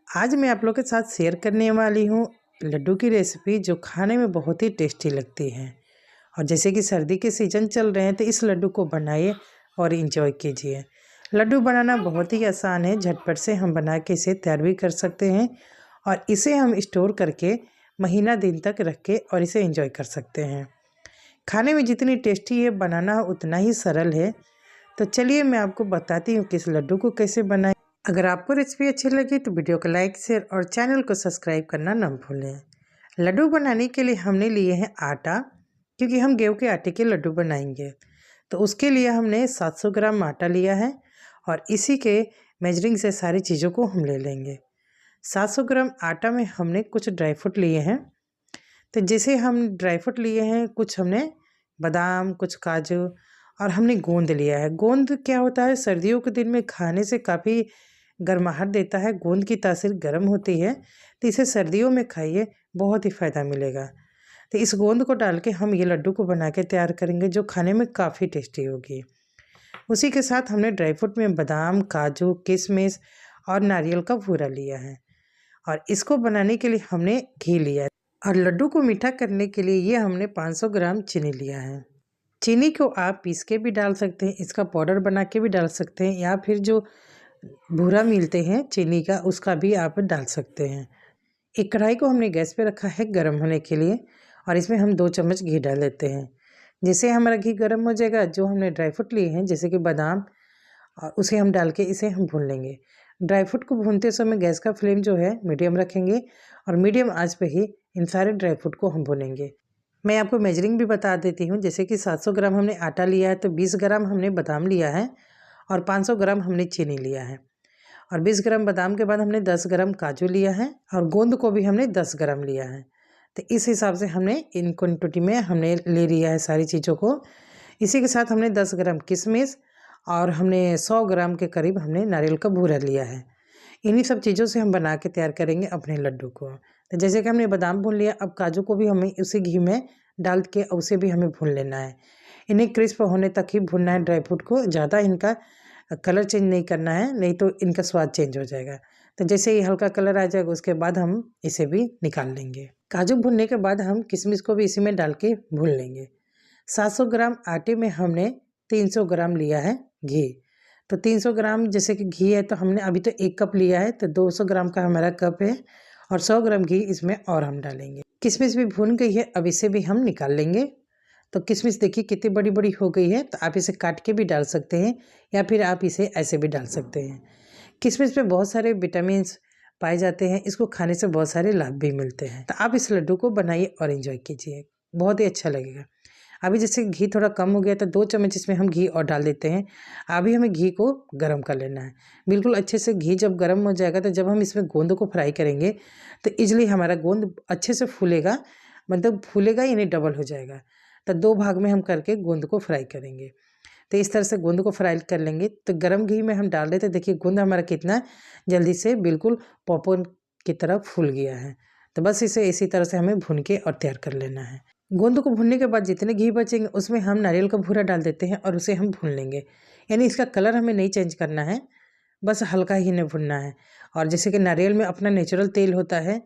आज मैं आप लोग के साथ शेयर करने वाली हूँ लड्डू की रेसिपी जो खाने में बहुत ही टेस्टी लगती है। और जैसे कि सर्दी के सीज़न चल रहे हैं तो इस लड्डू को बनाइए और इन्जॉय कीजिए। लड्डू बनाना बहुत ही आसान है, झटपट से हम बना के इसे तैयार भी कर सकते हैं और इसे हम स्टोर करके महीना दिन तक रख के और इसे एंजॉय कर सकते हैं। खाने में जितनी टेस्टी है बनाना उतना ही सरल है। तो चलिए मैं आपको बताती हूँ कि इस लड्डू को कैसे बनाएं। अगर आपको रेसिपी अच्छी लगी तो वीडियो को लाइक शेयर और चैनल को सब्सक्राइब करना न भूलें। लड्डू बनाने के लिए हमने लिए हैं आटा, क्योंकि हम गेहूं के आटे के लड्डू बनाएंगे। तो उसके लिए हमने 700 ग्राम आटा लिया है और इसी के मेजरिंग से सारी चीज़ों को हम ले लेंगे। 700 ग्राम आटा में हमने कुछ ड्राई फ्रूट लिए हैं। तो जैसे हम ड्राई फ्रूट लिए हैं, कुछ हमने बादाम, कुछ काजू और हमने गोंद लिया है। गोंद क्या होता है, सर्दियों के दिन में खाने से काफ़ी गर्माहट देता है। गोंद की तासीर गर्म होती है, तो इसे सर्दियों में खाइए, बहुत ही फ़ायदा मिलेगा। तो इस गोंद को डाल के हम ये लड्डू को बना के तैयार करेंगे जो खाने में काफ़ी टेस्टी होगी। उसी के साथ हमने ड्राई फ्रूट में बादाम, काजू, किशमिश और नारियल का भूरा लिया है और इसको बनाने के लिए हमने घी लिया है। और लड्डू को मीठा करने के लिए ये हमने 500 ग्राम चीनी लिया है। चीनी को आप पीस के भी डाल सकते हैं, इसका पाउडर बना के भी डाल सकते हैं, या फिर जो भूरा मिलते हैं चीनी का उसका भी आप डाल सकते हैं। एक कढ़ाई को हमने गैस पे रखा है गर्म होने के लिए और इसमें हम 2 चम्मच घी डाल देते हैं। जैसे हमारा घी गर्म हो जाएगा, जो हमने ड्राई फ्रूट लिए हैं जैसे कि बादाम, और उसे हम डाल के इसे हम भून लेंगे। ड्राई फ्रूट को भूनते समय गैस का फ्लेम जो है मीडियम रखेंगे और मीडियम आंच पे ही इन सारे ड्राई फ्रूट को हम भूनेंगे। मैं आपको मेजरिंग भी बता देती हूँ। जैसे कि 700 ग्राम हमने आटा लिया है तो 20 ग्राम हमने बादाम लिया है और 500 ग्राम हमने चीनी लिया है। और 20 ग्राम बादाम के बाद हमने 10 ग्राम काजू लिया है और गोंद को भी हमने 10 ग्राम लिया है। तो इस हिसाब से हमने इन क्वान्टिटी में हमने ले लिया है सारी चीज़ों को। इसी के साथ हमने 10 ग्राम किशमिश और हमने 100 ग्राम के करीब हमने नारियल का भूरा लिया है। इन्हीं सब चीज़ों से हम बना के तैयार करेंगे अपने लड्डू को। तो जैसे कि हमने बादाम भून लिया, अब काजू को भी हमें उसी घी में डाल के उसे भी हमें भून लेना है। इन्हें क्रिस्प होने तक ही भूनना है ड्राई फ्रूट को, ज़्यादा इनका कलर चेंज नहीं करना है, नहीं तो इनका स्वाद चेंज हो जाएगा। तो जैसे ही हल्का कलर आ जाएगा उसके बाद हम इसे भी निकाल लेंगे। काजू भूनने के बाद हम किशमिश को भी इसी में डाल के भून लेंगे। 700 ग्राम आटे में हमने 300 ग्राम लिया है घी। तो 300 ग्राम जैसे कि घी है तो हमने अभी तो 1 कप लिया है, तो 200 ग्राम का हमारा कप है और 100 ग्राम घी इसमें और हम डालेंगे। किशमिश भी भून गई है, अब इसे भी हम निकाल लेंगे। तो किशमिश देखिए कितनी बड़ी बड़ी हो गई है, तो आप इसे काट के भी डाल सकते हैं या फिर आप इसे ऐसे भी डाल सकते हैं। किशमिश में बहुत सारे विटामिन्स पाए जाते हैं, इसको खाने से बहुत सारे लाभ भी मिलते हैं। तो आप इस लड्डू को बनाइए और एंजॉय कीजिए, बहुत ही अच्छा लगेगा। अभी जैसे घी थोड़ा कम हो गया तो 2 चम्मच इसमें हम घी और डाल देते हैं। अभी हमें घी को गर्म कर लेना है बिल्कुल अच्छे से। घी जब गर्म हो जाएगा तो जब हम इसमें गोंद को फ्राई करेंगे तो ईजिली हमारा गोंद अच्छे से फूलेगा, मतलब फूलेगा यानी डबल हो जाएगा। तो 2 भाग में हम करके गोंद को फ्राई करेंगे। तो इस तरह से गोंद को फ्राई कर लेंगे। तो गर्म घी में हम डाल देते, देखिए गोंद हमारा कितना जल्दी से बिल्कुल पॉपकॉर्न की तरह फूल गया है। तो बस इसे इसी तरह से हमें भून के और तैयार कर लेना है। गोंद को भूनने के बाद जितने घी बचेंगे उसमें हम नारियल का भूरा डाल देते हैं और उसे हम भून लेंगे। यानी इसका कलर हमें नहीं चेंज करना है, बस हल्का ही इन्हें भुनना है। और जैसे कि नारियल में अपना नेचुरल तेल होता है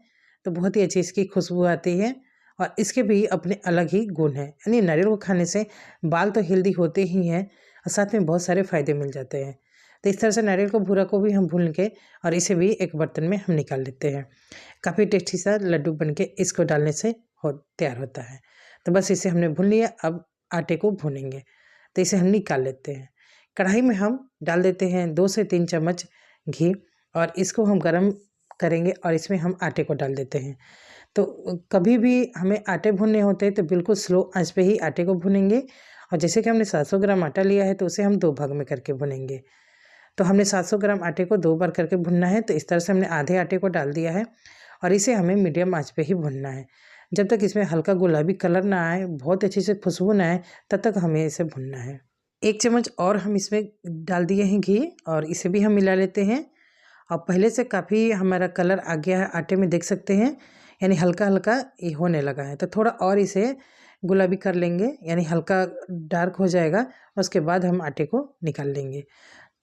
तो बहुत ही अच्छी इसकी खुशबू आती है और इसके भी अपने अलग ही गुण हैं। यानी नारियल को खाने से बाल तो हेल्दी होते ही हैं और साथ में बहुत सारे फ़ायदे मिल जाते हैं। तो इस तरह से नारियल को भूरा को भी हम भून के और इसे भी एक बर्तन में हम निकाल लेते हैं। काफ़ी टेस्टी सा लड्डू बन के इसको डालने से तैयार होता है। तो बस इसे हमने भून लिया, अब आटे को भूनेंगे। तो इसे हम निकाल लेते हैं। कढ़ाई में हम डाल देते हैं 2 से 3 चम्मच घी और इसको हम गरम करेंगे और इसमें हम आटे को डाल देते हैं। तो कभी भी हमें आटे भूनने होते हैं तो बिल्कुल स्लो आंच पे ही आटे को भूनेंगे। और जैसे कि हमने 700 ग्राम आटा लिया है तो उसे हम 2 भाग में करके भूनेंगे। तो हमने 700 ग्राम आटे को 2 बार करके भुनना है। तो इस तरह से हमने आधे आटे को डाल दिया है और इसे हमें मीडियम आंच पे ही भुनना है। जब तक इसमें हल्का गुलाबी कलर ना आए, बहुत अच्छी से खुशबू ना आए, तब तक हमें इसे भुनना है। 1 चम्मच और हम इसमें डाल दिए हैं घी और इसे भी हम मिला लेते हैं। और पहले से काफ़ी हमारा कलर आ गया है आटे में, देख सकते हैं, यानी हल्का हल्का ये होने लगा है। तो थोड़ा और इसे गुलाबी कर लेंगे, यानी हल्का डार्क हो जाएगा, उसके बाद हम आटे को निकाल लेंगे।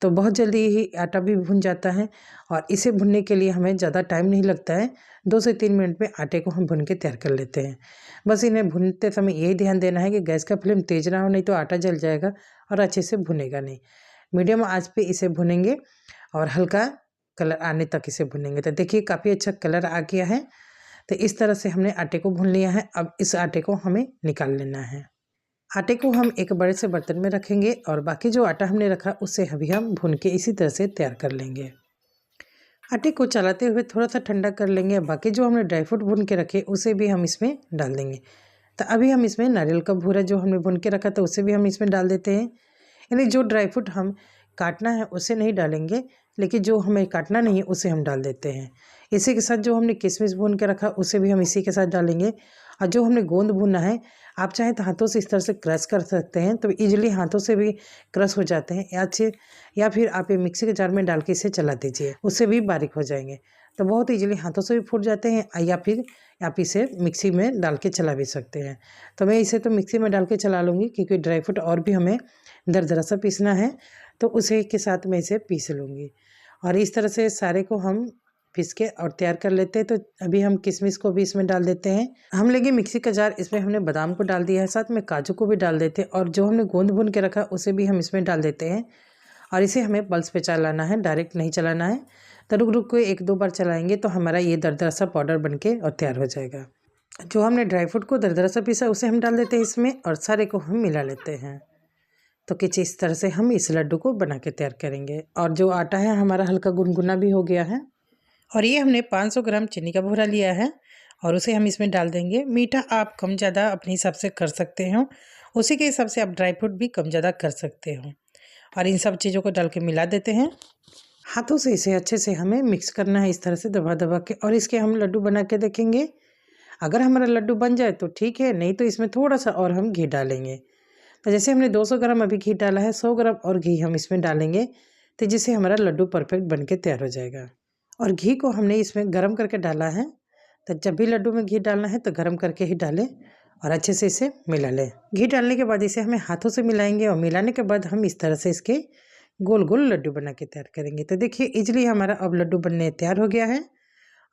तो बहुत जल्दी ही आटा भी भुन जाता है। और इसे भुनने के लिए हमें ज़्यादा टाइम नहीं लगता है, 2 से 3 मिनट में आटे को हम भुन के तैयार कर लेते हैं। बस इन्हें भूनते समय यही ध्यान देना है कि गैस का फ्लेम तेज़ ना हो, नहीं तो आटा जल जाएगा और अच्छे से भुनेगा नहीं। मीडियम आंच पे इसे भुनेंगे और हल्का कलर आने तक इसे भुनेंगे। तो देखिए काफ़ी अच्छा कलर आ गया है। तो इस तरह से हमने आटे को भून लिया है। अब इस आटे को हमें निकाल लेना है। आटे को हम एक बड़े से बर्तन में रखेंगे और बाकी जो आटा हमने रखा उससे अभी हम भून के इसी तरह से तैयार कर लेंगे। आटे को चलाते हुए थोड़ा सा ठंडा कर लेंगे। बाकी जो हमने ड्राई फ्रूट भून के रखे उसे भी हम इसमें डाल देंगे। तो अभी हम इसमें नारियल का भूरा जो हमने भून के रखा था उसे भी हम इसमें डाल देते हैं। यानी जो ड्राई फ्रूट हम काटना है उसे नहीं डालेंगे, लेकिन जो हमें काटना नहीं है उसे हम डाल देते हैं। इसी के साथ जो हमने किशमिश भून के रखा उसे भी हम इसी के साथ डालेंगे। और जो हमने गोंद भूनना है, आप चाहें तो हाथों से इस तरह से क्रश कर सकते हैं, तो इजीली हाथों से भी क्रश हो जाते हैं। या फिर आप ये मिक्सी के जार में डाल के इसे चला दीजिए, उससे भी बारीक हो जाएंगे। तो बहुत इजीली हाथों से भी फूट जाते हैं, या फिर आप इसे मिक्सी में डाल के चला भी सकते हैं। तो मैं इसे तो मिक्सी में डाल के चला लूँगी, क्योंकि ड्राई फ्रूट और भी हमें दरदरा सा पीसना है, तो उसी के साथ मैं इसे पीस लूँगी। और इस तरह से सारे को हम पीस के और तैयार कर लेते हैं। तो अभी हम किशमिश को भी इसमें डाल देते हैं। हम लेंगे मिक्सी का जार, इसमें हमने बादाम को डाल दिया है, साथ में काजू को भी डाल देते हैं। और जो हमने गोंद भून के रखा उसे भी हम इसमें डाल देते हैं। और इसे हमें पल्स पे चलाना है, डायरेक्ट नहीं चलाना है। तो रुक रुक के 1-2 बार चलाएंगे तो हमारा ये दरदरा सा पाउडर बन के और तैयार हो जाएगा। जो हमने ड्राई फ्रूट को दरदरा सा पीसा उसे हम डाल देते हैं इसमें, और सारे को हम मिला लेते हैं। तो कुछ इस तरह से हम इस लड्डू को बना के तैयार करेंगे। और जो आटा है हमारा हल्का गुनगुना भी हो गया है। और ये हमने 500 ग्राम चीनी का भूरा लिया है और उसे हम इसमें डाल देंगे। मीठा आप कम ज़्यादा अपने हिसाब से कर सकते हो, उसी के हिसाब से आप ड्राई फ्रूट भी कम ज़्यादा कर सकते हो। और इन सब चीज़ों को डाल के मिला देते हैं। हाथों से इसे अच्छे से हमें मिक्स करना है, इस तरह से दबा दबा के। और इसके हम लड्डू बना के देखेंगे। अगर हमारा लड्डू बन जाए तो ठीक है, नहीं तो इसमें थोड़ा सा और हम घी डालेंगे। तो जैसे हमने 200 ग्राम अभी घी डाला है, 100 ग्राम और घी हम इसमें डालेंगे, तो जिससे हमारा लड्डू परफेक्ट बन के तैयार हो जाएगा। और घी को हमने इसमें गर्म करके डाला है। तो जब भी लड्डू में घी डालना है तो गर्म करके ही डालें और अच्छे से इसे मिला लें। घी डालने के बाद इसे हमें हाथों से मिलाएंगे, और मिलाने के बाद हम इस तरह से इसके गोल गोल लड्डू बना के तैयार करेंगे। तो देखिए इजली हमारा अब लड्डू बनने तैयार हो गया है।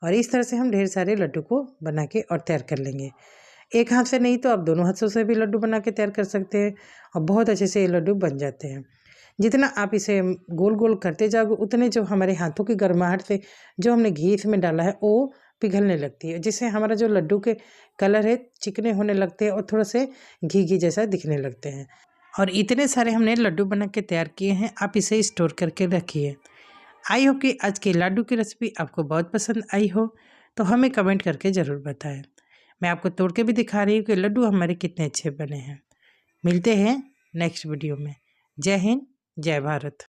और इस तरह से हम ढेर सारे लड्डू को बना के और तैयार कर लेंगे। एक हाथ से नहीं तो आप दोनों हाथों से भी लड्डू बना के तैयार कर सकते हैं, और बहुत अच्छे से ये लड्डू बन जाते हैं। जितना आप इसे गोल गोल करते जाओगे उतने जो हमारे हाथों की गर्माहट से जो हमने घी इसमें डाला है वो पिघलने लगती है, जिससे हमारा जो लड्डू के कलर है चिकने होने लगते हैं और थोड़ा से घी घी जैसा दिखने लगते हैं। और इतने सारे हमने लड्डू बना के तैयार किए हैं, आप इसे स्टोर करके रखिए। आई होप कि आज की लड्डू की रेसिपी आपको बहुत पसंद आई हो, तो हमें कमेंट करके ज़रूर बताएं। मैं आपको तोड़ के भी दिखा रही हूँ कि लड्डू हमारे कितने अच्छे बने हैं। मिलते हैं नेक्स्ट वीडियो में। जय हिंद, जय भारत।